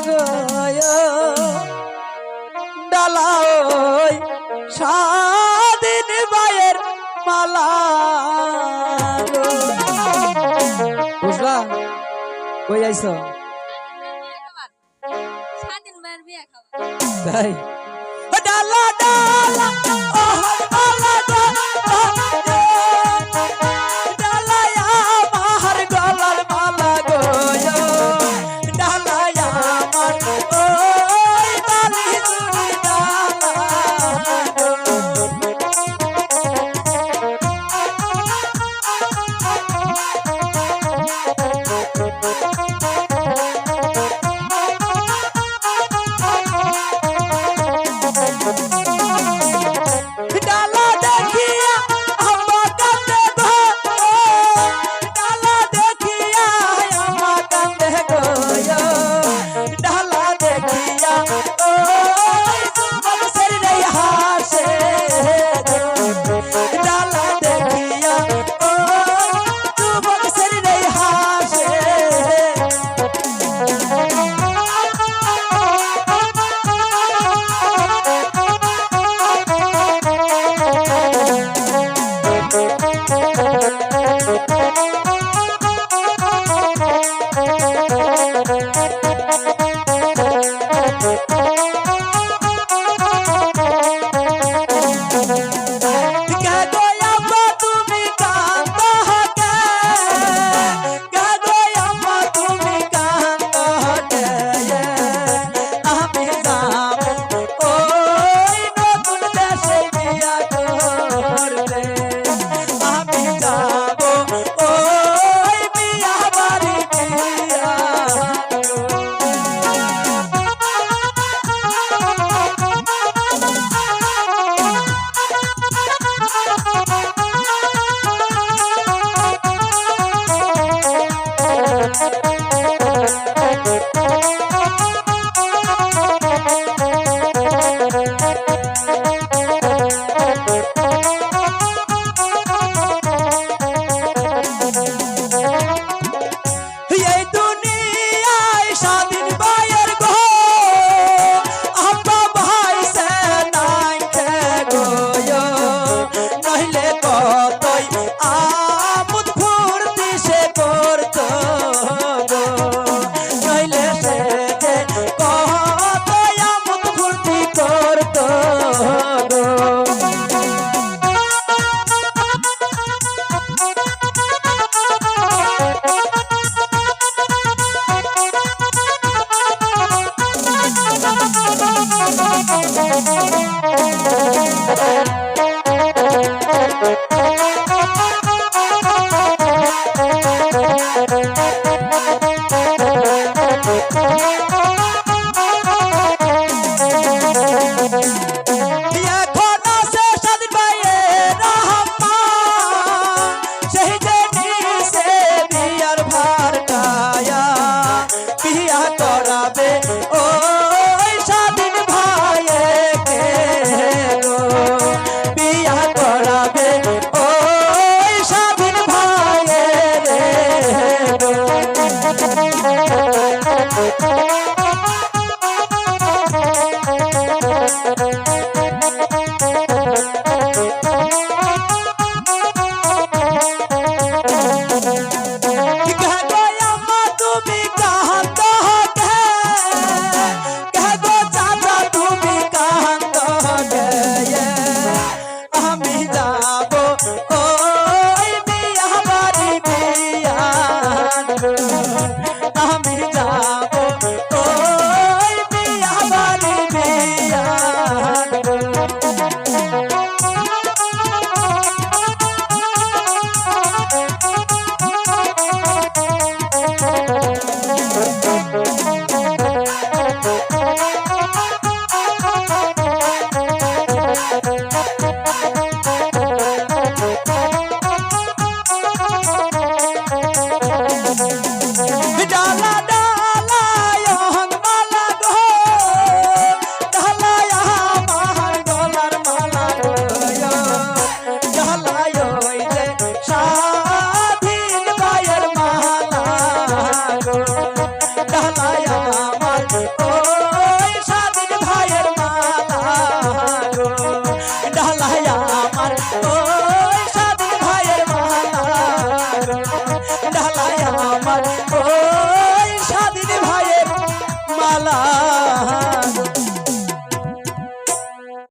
গো ডালা ওই স্বাধীন ভাইয়ের মালা গো। বুঝলা কই আইছো? স্বাধীন ভাইয়ের বিয়ে খাবার তাই ডালা ডালা ডালা ডালা আমার গলার মালা গো ডালা আমার ওই বালি চুরি ডালা ডালা দেখিয়া আমা কান্দে গো ডালা দেখিয়া আমা কান্দে গো ডালা দেখিয়া ওই তোমার শরীরে হাসে ডালা দেখিয়া ওই তোমার শরীরে হাসে এই দুনিয়ায় স্বাধীন ভাইয়ের গো আপা ভাই সে নাই গো নইলে কতই আমোদ ফুর্তি সে করতো গো নইলে সে যে কতই আমোদ ফুর্তি করতো গো এখন আছে স্বাধীন ভাইয়ের রহমান সেই যে নিছে বিয়ার ভার কায়া বিয়া করাবে ওই স্বাধীন ভাইয়েকে গো বিয়া করাবে ওই স্বাধীন ভাইয়ের গো আমি যাব ডালা